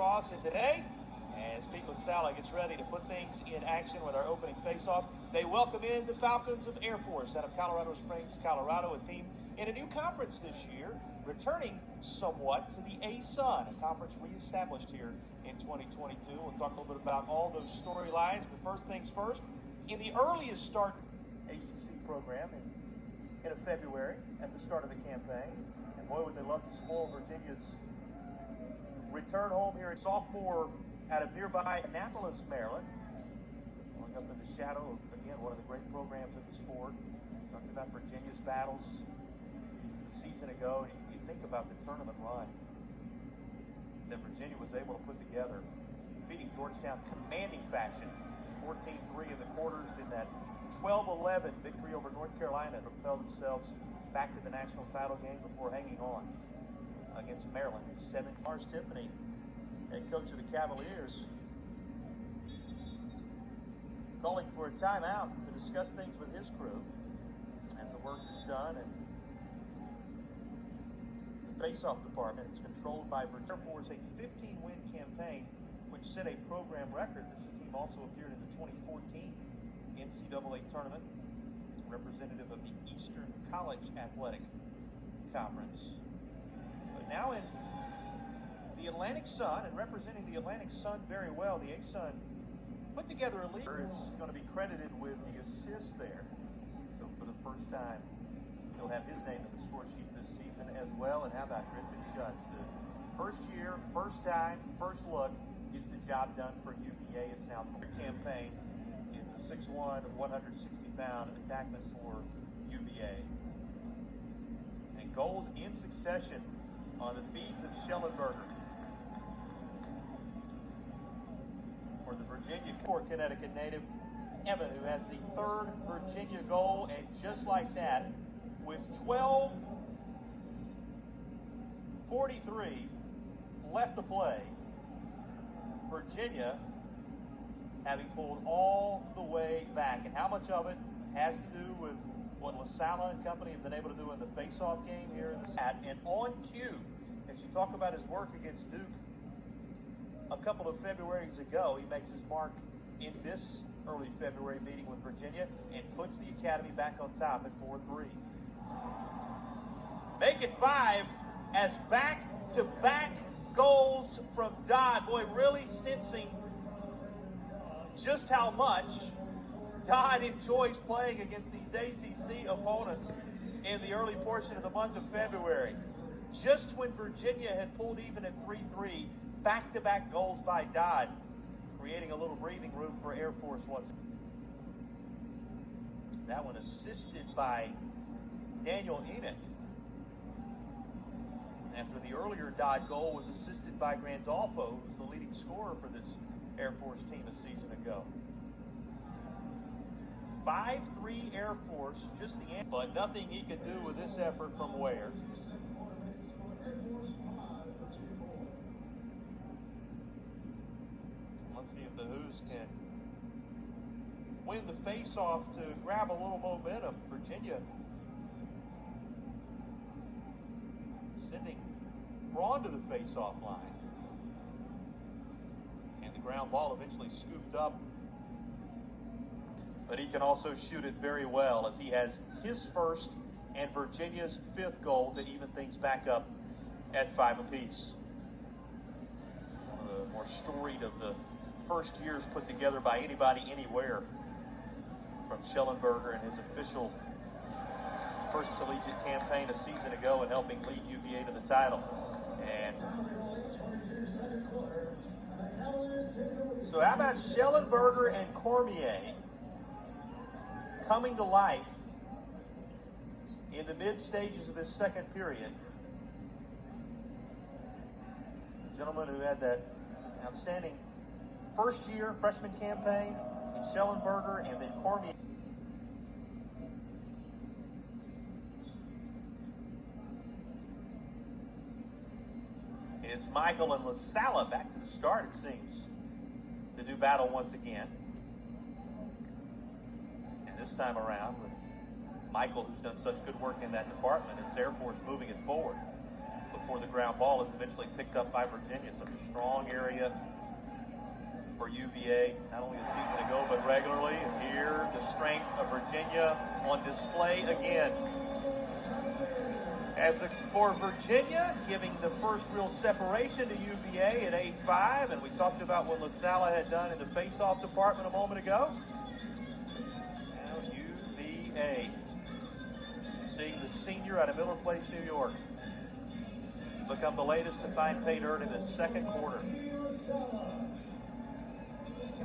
Lacrosse. And today, as Petey Lasalla gets ready to put things in action with our opening face-off, they welcome in the Falcons of Air Force out of Colorado Springs, Colorado, a team in a new conference this year, returning somewhat to the A-Sun, a conference reestablished here in 2022. We'll talk a little bit about all those storylines, but first things first, in the earliest start ACC program in February at the start of the campaign, and boy would they love to spoil Virginia's return home here. A sophomore out of nearby Annapolis, Maryland, going up in the shadow of, again, one of the great programs of the sport. Talking about Virginia's battles a season ago. You think about the tournament run that Virginia was able to put together, beating Georgetown commanding fashion, 14-3 in the quarters, in that 12-11 victory over North Carolina, to propel themselves back to the national title game before hanging on against Maryland. 7 Lars Tiffany, head coach of the Cavaliers, calling for a timeout to discuss things with his crew as the work is done. And the face-off department is controlled by Virginia. Air Force, a 15-win campaign which set a program record. This team also appeared in the 2014 NCAA tournament, representative of the Eastern College Athletic Conference. But now in the Atlantic Sun, and representing the Atlantic Sun very well, the A-Sun put together a lead. Is going to be credited with the assist there. So for the first time, he'll have his name in the score sheet this season as well. And how about Griffin Schutz? The first year, first time, first look, gets the job done for UVA. It's now the campaign. Is a 6'1", 160-pound attackman for UVA. And goals in succession on the feeds of Schellenberger for the Virginia core. Connecticut native Evan, who has the third Virginia goal, and just like that, with 12:43 left to play, Virginia having pulled all the way back. And how much of it has to do with what Lasalla and company have been able to do in the face-off game here in the SAT. And on cue, as you talk about his work against Duke a couple of Februarys ago, he makes his mark in this early February meeting with Virginia and puts the Academy back on top at 4-3. Make it 5 as back-to-back goals from Dodd. Boy, really sensing just how much Dodd enjoys playing against these ACC opponents in the early portion of the month of February. Just when Virginia had pulled even at 3-3, back-to-back goals by Dodd, creating a little breathing room for Air Force once again. That one assisted by Daniel Enoch. After the earlier Dodd goal was assisted by Grandolfo, who was the leading scorer for this Air Force team a season ago. 5-3 Air Force, just the end, but nothing he could do with this effort from Ware. Let's see if the Hoos can win the face-off to grab a little momentum. Virginia sending Braun to the face-off line. And the ground ball eventually scooped up. But he can also shoot it very well, as he has his first and Virginia's 5th goal to even things back up at 5 apiece. One of the more storied of the first years put together by anybody anywhere, from Schellenberger and his official first collegiate campaign a season ago and helping lead UVA to the title. And so how about Schellenberger and Cormier coming to life in the mid stages of this second period? The gentleman who had that outstanding first year freshman campaign in Schellenberger, and then Cormier. It's Michael and Lasalla back to the start, it seems, to do battle once again. And this time around with Michael, who's done such good work in that department, it's Air Force moving it forward. before the ground ball is eventually picked up by Virginia. So strong area for UVA, not only a season ago, but regularly. And here, the strength of Virginia on display again. For Virginia, giving the first real separation to UVA at 8-5, and we talked about what Lasalla had done in the face-off department a moment ago. Now UVA, seeing the senior out of Miller Place, New York, become the latest to find pay dirt in the second quarter.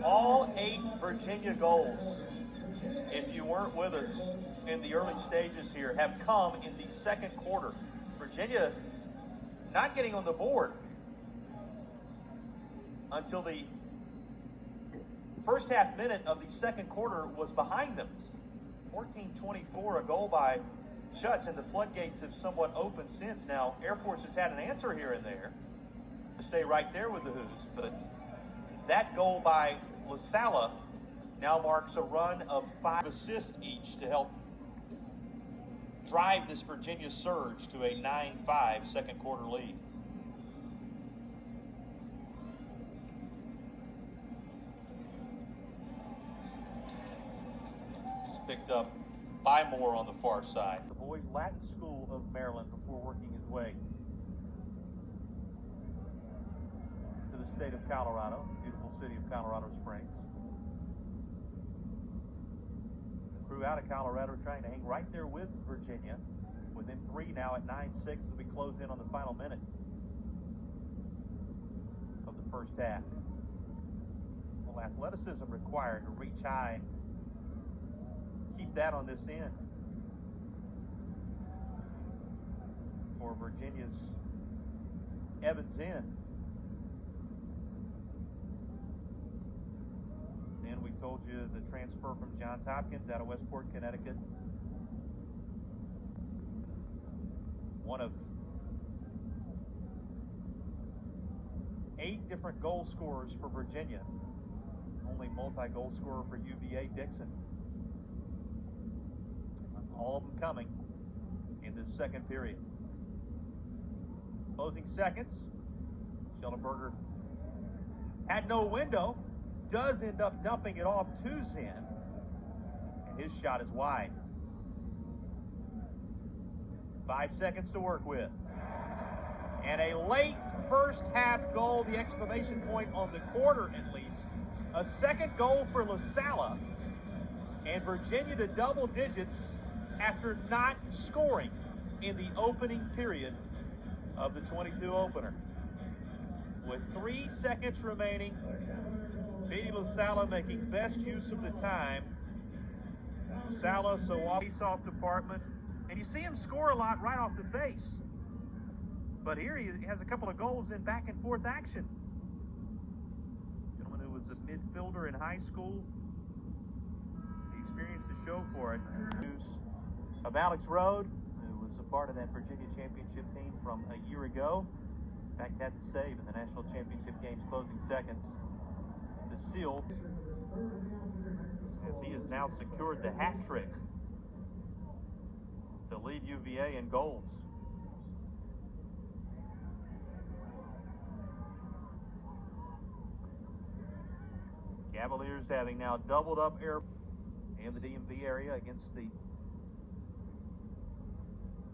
All 8 Virginia goals, if you weren't with us in the early stages here, have come in the second quarter. Virginia not getting on the board until the first half minute of the second quarter was behind them. 14-24, a goal by Schutz, and the floodgates have somewhat opened since. Now, Air Force has had an answer here and there to stay right there with the Hoos, but that goal by Lasalla now marks a run of 5 assists each to help drive this Virginia surge to a 9-5 second quarter lead. It's picked up by Moore on the far side. The boys' Latin School of Maryland before working his way to the state of Colorado, beautiful city of Colorado Springs. Crew out of Colorado trying to hang right there with Virginia. Within 3 now at 9-6 as we close in on the final minute of the first half. Well, athleticism required to reach high. Keep that on this end for Virginia's Evans in. And we told you the transfer from Johns Hopkins out of Westport, Connecticut. One of 8 different goal scorers for Virginia. Only multi-goal scorer for UVA, Dixon. All of them coming in this second period. Closing seconds. Schellenberger had no window. Does end up dumping it off to Zinn, and his shot is wide. 5 seconds to work with. And a late first half goal, the exclamation point on the quarter at least. A second goal for Lasalla, and Virginia to double digits after not scoring in the opening period of the 22 opener. With 3 seconds remaining, Petey Lasalla making best use of the time. Lasalla so off face-off department, and you see him score a lot right off the face. But here he has a couple of goals in back and forth action. Gentleman who was a midfielder in high school. The experience to show for it. News of Alex Rode, who was a part of that Virginia championship team from a year ago. In fact, had the save in the national championship game's closing seconds to seal, as he has now secured the hat trick to lead UVA in goals. Cavaliers having now doubled up air in the DMV area against the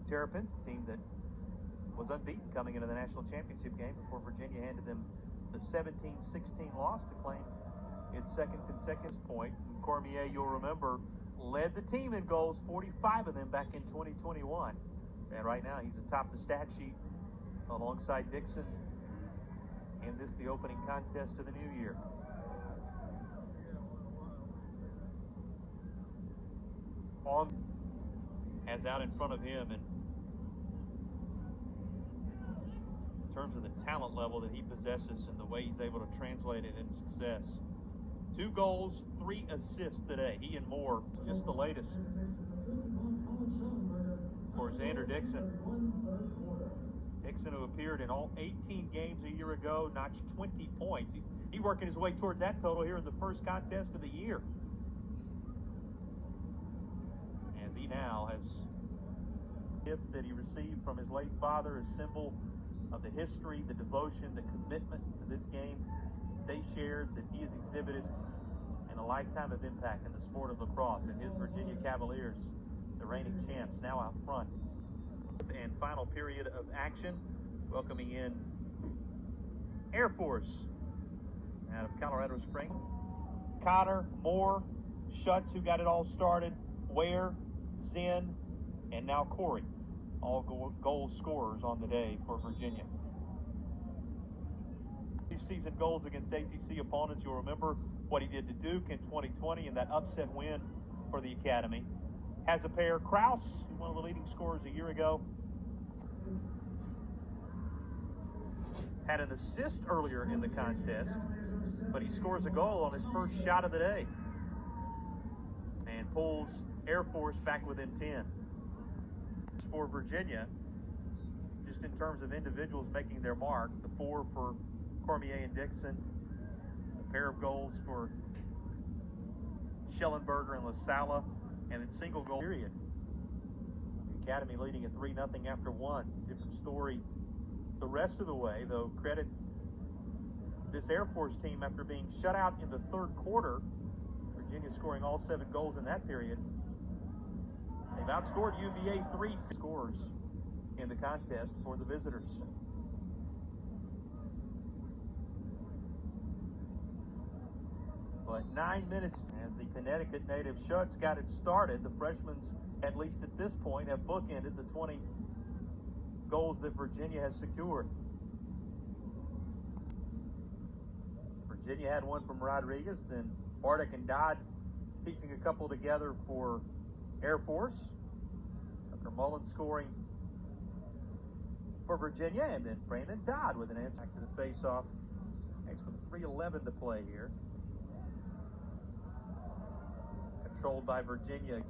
Terrapins, a team that was unbeaten coming into the national championship game before Virginia handed them the 17-16 loss to claim its second consecutive point. And Cormier, you'll remember, led the team in goals, 45 of them back in 2021. And right now he's atop the stat sheet alongside Dixon. And this the opening contest of the new year. On has out in front of him, and in terms of the talent level that he possesses and the way he's able to translate it into success. 2 goals, 3 assists today. He and Moore, just the latest for Xander Dixon. Dixon, who appeared in all 18 games a year ago, notched 20 points. He's working his way toward that total here in the first contest of the year. As he now has a gift that he received from his late father, a symbol of the history, the devotion, the commitment to this game they shared, that he has exhibited, and a lifetime of impact in the sport of lacrosse. And his Virginia Cavaliers, the reigning champs, now out front. And final period of action, welcoming in Air Force out of Colorado Springs. Connor, Moore, Schutz, who got it all started, Ware, Zen, and now Corey, all goal scorers on the day for Virginia. Season goals against ACC opponents. You'll remember what he did to Duke in 2020 in that upset win for the Academy. Has a pair. Kraus, one of the leading scorers a year ago, had an assist earlier in the contest, but he scores a goal on his first shot of the day and pulls Air Force back within 10. For Virginia, just in terms of individuals making their mark, the 4 for Cormier and Dixon, a pair of goals for Schellenberger and Lasalla, and then single goal period. The Academy leading at 3-0 after 1. Different story the rest of the way, though. Credit this Air Force team after being shut out in the third quarter. Virginia scoring all 7 goals in that period. They've outscored UVA 3-2 scores in the contest for the visitors. But 9 minutes as the Connecticut native Schutz got it started. The freshmen, at least at this point, have bookended the 20 goals that Virginia has secured. Virginia had one from Rodriguez, then Bartek and Dodd piecing a couple together for Air Force. Tucker Mullen scoring for Virginia, and then Brandon Dodd with an answer to the face-off. Next with 3:11 to play here. Controlled by Virginia again.